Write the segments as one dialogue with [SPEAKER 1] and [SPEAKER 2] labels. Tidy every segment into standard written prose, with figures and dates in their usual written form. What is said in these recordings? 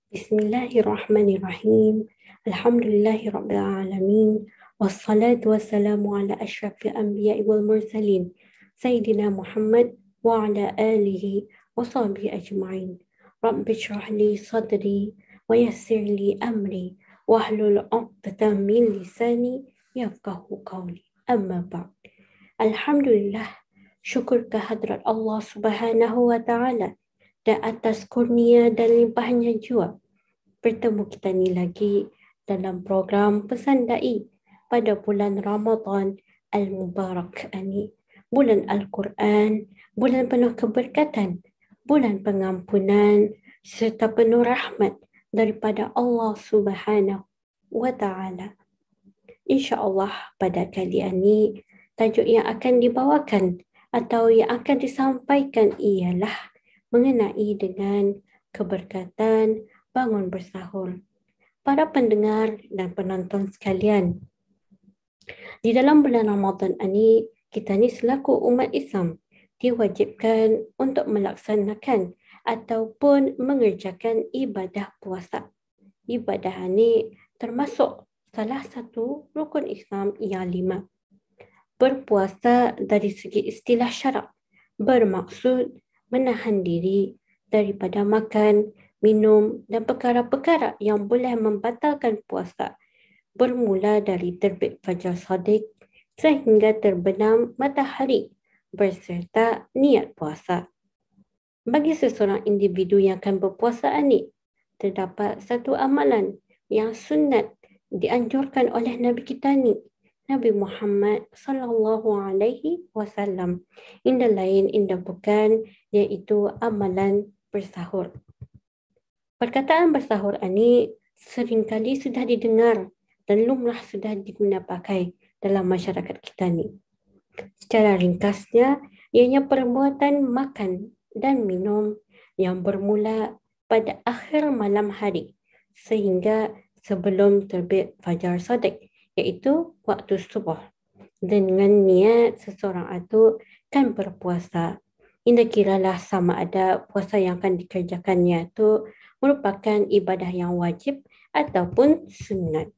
[SPEAKER 1] Bismillahirrahmanirrahim. Alhamdulillahirabbil alamin. Wassalatu wassalamu ala asyrafil anbiya'i wal mursalin. Sayyidina Muhammad wa ala alihi wa sahbihi ajma'in. Rabbi shrah li sadri wa yassir li amri wahlul 'uqdatam min lisani yafqahu qawli. Amma ba'd. Alhamdulillah, syukur kehadrat Allah Subhanahu wa taala dan atas kurnia dan limpahnya jua bertemu kita ni lagi dalam program Pesan Dai pada bulan Ramadan Al-Mubarak ini. Bulan Al-Quran, bulan penuh keberkatan, bulan pengampunan serta penuh rahmat daripada Allah Subhanahu wa taala. InsyaAllah pada kali ini tajuk yang akan dibawakan atau yang akan disampaikan ialah mengenai dengan keberkatan bangun bersahur. Para pendengar dan penonton sekalian, di dalam bulan Ramadan ini, kita ni selaku umat Islam diwajibkan untuk melaksanakan ataupun mengerjakan ibadah puasa. Ibadah ini termasuk salah satu rukun Islam yang 5. Berpuasa dari segi istilah syarak bermaksud menahan diri daripada makan, minum dan perkara-perkara yang boleh membatalkan puasa bermula dari terbit fajar shadiq sehingga terbenam matahari berserta niat puasa. Bagi seseorang individu yang akan berpuasa ini, terdapat satu amalan yang sunat dianjurkan oleh Nabi kita ni, Nabi Muhammad sallallahu alaihi wasallam. Indah lain, indah bukan, iaitu amalan bersahur. Perkataan bersahur ini seringkali sudah didengar dan lumrah sudah diguna pakai dalam masyarakat kita ni. Secara ringkasnya, ianya perbuatan makan dan minum yang bermula pada akhir malam hari sehingga sebelum terbit fajar shadiq, iaitu waktu subuh. Dengan niat seseorang itu kan berpuasa. Ini kiralah sama ada puasa yang akan dikerjakannya itu merupakan ibadah yang wajib ataupun sunat.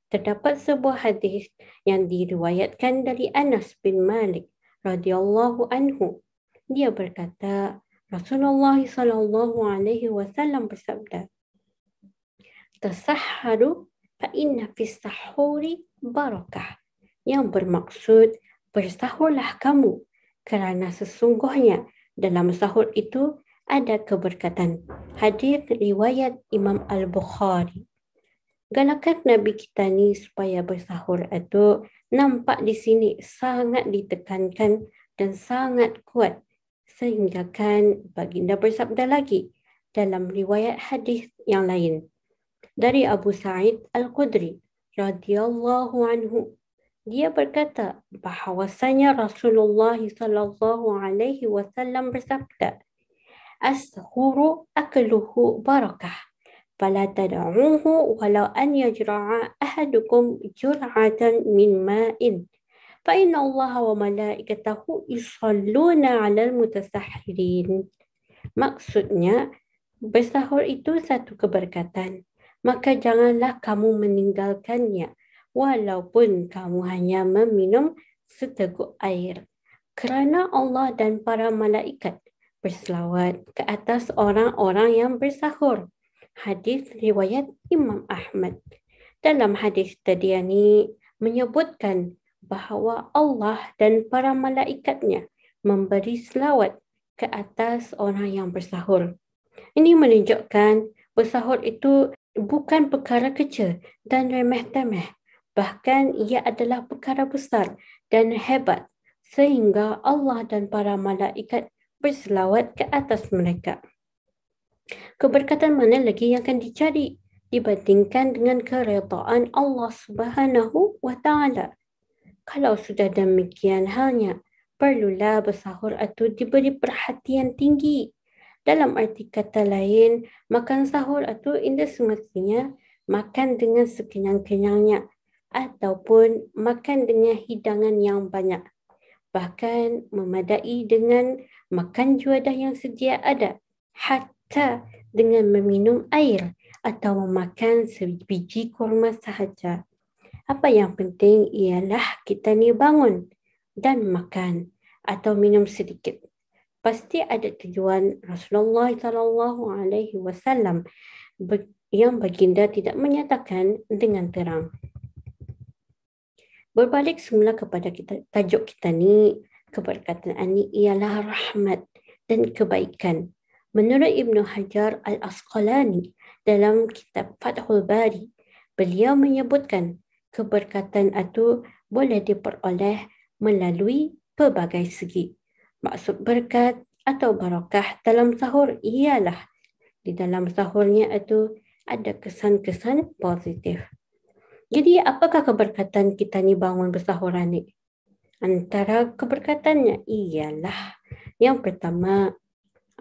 [SPEAKER 1] Terdapat sebuah hadis yang diriwayatkan dari Anas bin Malik radhiyallahu anhu. Dia berkata, Rasulullah sallallahu alaihi wasallam bersabda, "Tasahharu fa inna fis sahuri barakah." Yang bermaksud, bersahurlah kamu kerana sesungguhnya dalam sahur itu ada keberkatan. Hadis riwayat Imam Al-Bukhari. Galakan Nabi kita ni supaya bersahur itu nampak di sini sangat ditekankan dan sangat kuat. Sehingga kan baginda bersabda lagi dalam riwayat hadis yang lain. Dari Abu Sa'id Al-Khudri radhiyallahu anhu, dia berkata bahawasanya Rasulullah sallallahu alaihi wasallam bersabda, "As-sahuru akluhu barakah, fala tad'uhu walau an yajra'a ahadukum jur'atan min ma'in, fa inna Allah wa malaikatahu yusalluna 'alal mutasahhirin." Maksudnya, bersahur itu satu keberkatan, maka janganlah kamu meninggalkannya walaupun kamu hanya meminum seteguk air, kerana Allah dan para malaikat berselawat ke atas orang-orang yang bersahur. Hadis riwayat Imam Ahmad. Dalam hadis tadi ini menyebutkan bahawa Allah dan para malaikatnya memberi selawat ke atas orang yang bersahur. Ini menunjukkan bersahur itu bukan perkara kecil dan remeh-temeh. Bahkan ia adalah perkara besar dan hebat sehingga Allah dan para malaikat berselawat ke atas mereka. Keberkatan mana lagi yang akan dicari dibandingkan dengan keredaan Allah Subhanahu wa taala? Kalau sudah demikian halnya, perlulah bersahur itu diberi perhatian tinggi. Dalam arti kata lain, makan sahur itu indah semestinya makan dengan sekenyang-kenyangnya ataupun makan dengan hidangan yang banyak. Bahkan memadai dengan makan juadah yang sedia ada. Tak dengan meminum air atau memakan sebiji kurma sahaja. Apa yang penting ialah kita ni bangun dan makan atau minum sedikit. Pasti ada tujuan Rasulullah sallallahu alaihi wasallam yang baginda tidak menyatakan dengan terang. Berbalik semula kepada tajuk kita ni, keberkatan ini ialah rahmat dan kebaikan. Menurut Ibnu Hajar Al-Asqalani dalam kitab Fathul Bari, beliau menyebutkan keberkatan itu boleh diperoleh melalui pelbagai segi. Maksud berkat atau barakah dalam sahur ialah di dalam sahurnya itu ada kesan-kesan positif. Jadi apakah keberkatan kita ni bangun bersahur ni? Antara keberkatannya ialah yang pertama,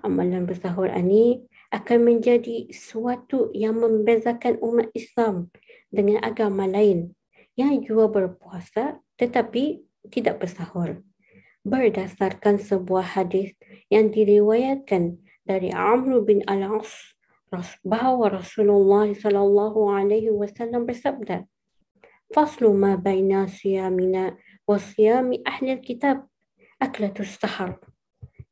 [SPEAKER 1] amalan bersahur ini akan menjadi sesuatu yang membezakan umat Islam dengan agama lain yang juga berpuasa tetapi tidak bersahur. Berdasarkan sebuah hadis yang diriwayatkan dari Amr bin Al-As bahawa Rasulullah sallallahu alaihi wasallam bersabda, "Faslu ma baina siyamina wa siyami ahli kitab aklatus sahar."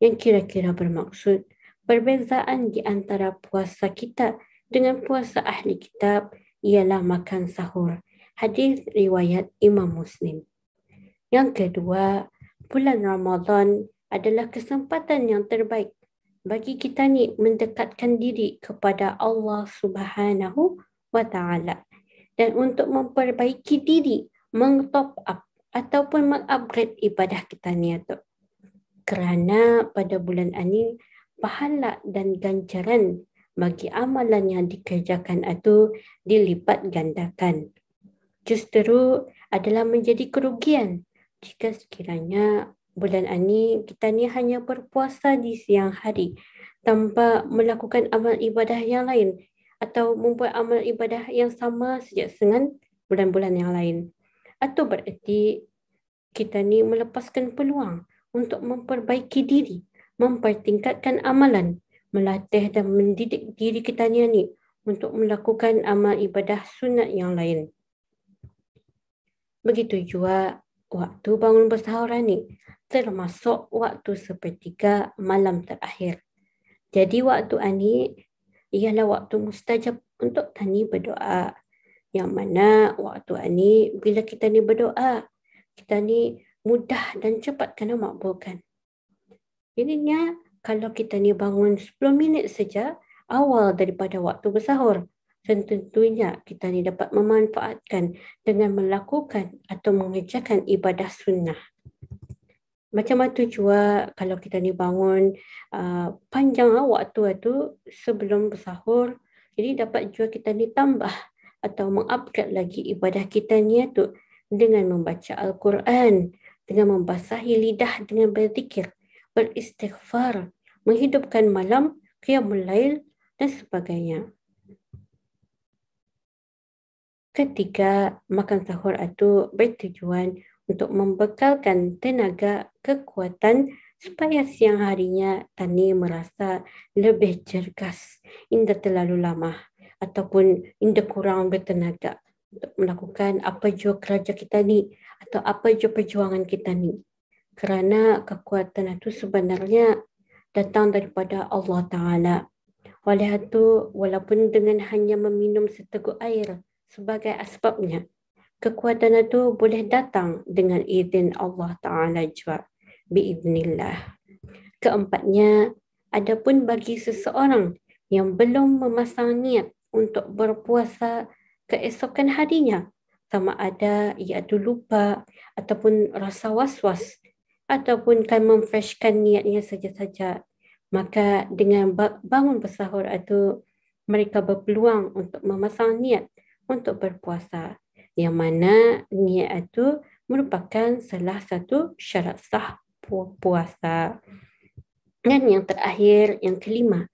[SPEAKER 1] Yang kira-kira bermaksud perbezaan di antara puasa kita dengan puasa ahli kitab ialah makan sahur. Hadis riwayat Imam Muslim. Yang kedua, bulan Ramadan adalah kesempatan yang terbaik bagi kita ni mendekatkan diri kepada Allah Subhanahu wa Ta'ala dan untuk memperbaiki diri, meng-top up ataupun mengupgrade ibadah kita ni tu. Kerana pada bulan ini pahala dan ganjaran bagi amalan yang dikerjakan itu dilipat gandakan. Justru adalah menjadi kerugian jika sekiranya bulan ini kita ni hanya berpuasa di siang hari tanpa melakukan amal ibadah yang lain atau membuat amal ibadah yang sama sejak dengan bulan-bulan yang lain. Atau bererti kita ni melepaskan peluang untuk memperbaiki diri, mempertingkatkan amalan, melatih dan mendidik diri kita ni untuk melakukan amal ibadah sunat yang lain. Begitu juga waktu bangun bersahur ni termasuk waktu sepertiga malam terakhir. Jadi waktu ini ialah waktu mustajab untuk tani berdoa. Yang mana waktu ini bila kita ni berdoa, kita ni mudah dan cepat kena makbulkan. Jadinya kalau kita ni bangun 10 minit saja awal daripada waktu bersahur, tentunya kita ni dapat memanfaatkan dengan melakukan atau mengerjakan ibadah sunnah. Macam itu juga kalau kita ni bangun panjang waktu itu sebelum bersahur, jadi dapat juga kita ni tambah atau mengupgrade lagi ibadah kita ni tu dengan membaca Al-Quran, dengan membasahi lidah dengan berzikir, beristighfar, menghidupkan malam, qiyamul lail dan sebagainya. Ketiga, makan sahur itu bertujuan untuk membekalkan tenaga kekuatan supaya siang harinya tani merasa lebih cergas, tidak terlalu lama ataupun tidak kurang bertenaga untuk melakukan apa jua kerja kita ni atau apa jua perjuangan kita ni. Kerana kekuatan itu sebenarnya datang daripada Allah Ta'ala. Oleh itu, walaupun dengan hanya meminum seteguk air sebagai asbabnya, kekuatan itu boleh datang dengan izin Allah Ta'ala juga. Biiznillah. Keempatnya, adapun bagi seseorang yang belum memasang niat untuk berpuasa keesokan harinya, sama ada iaitu lupa ataupun rasa was-was ataupun kan memfreshkan niatnya saja-saja, maka dengan bangun bersahur itu mereka berpeluang untuk memasang niat untuk berpuasa, yang mana niat itu merupakan salah satu syarat sah puasa. Dan yang terakhir, yang kelima,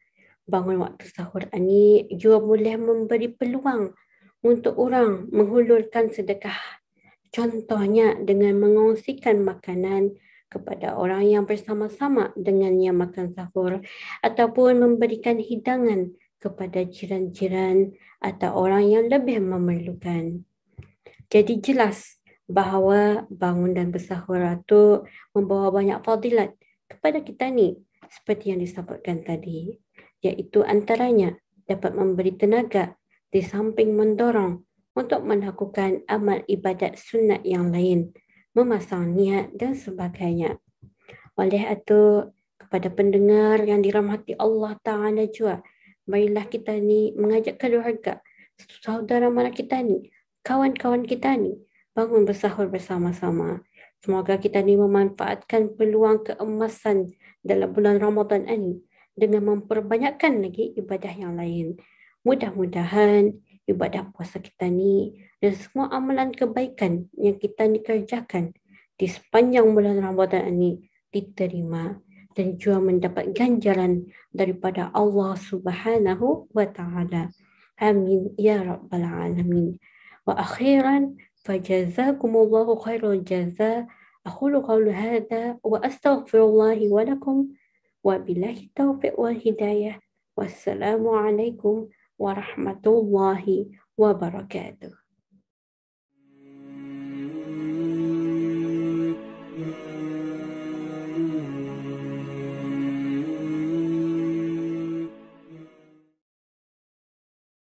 [SPEAKER 1] bangun waktu sahur ini juga boleh memberi peluang untuk orang menghulurkan sedekah. Contohnya dengan mengongsikan makanan kepada orang yang bersama-sama dengannya makan sahur ataupun memberikan hidangan kepada jiran-jiran atau orang yang lebih memerlukan. Jadi jelas bahawa bangun dan bersahur itu membawa banyak fadilat kepada kita ni seperti yang disebutkan tadi, iaitu antaranya dapat memberi tenaga di samping mendorong untuk melakukan amal ibadat sunat yang lain, memasang niat dan sebagainya. Oleh itu, kepada pendengar yang dirahmati Allah Ta'ala juga, marilah kita ni mengajak keluarga, saudara mara kita ni, kawan-kawan kita ni, bangun bersahur bersama-sama. Semoga kita ni memanfaatkan peluang keemasan dalam bulan Ramadan ini dengan memperbanyakkan lagi ibadah yang lain. Mudah-mudahan ibadah puasa kita ni dan semua amalan kebaikan yang kita ni kerjakan di sepanjang bulan Ramadan ini diterima dan juga mendapat ganjaran daripada Allah Subhanahu wa Ta'ala. Amin ya rabbal alamin. Wa akhiran fajazakumullahu khairul jaza. Aqulu qawlu hadha wa astaghfirullahi wa lakum wa billahi taufiq wal hidayah. Wassalamu alaikum warahmatullahi wabarakatuh.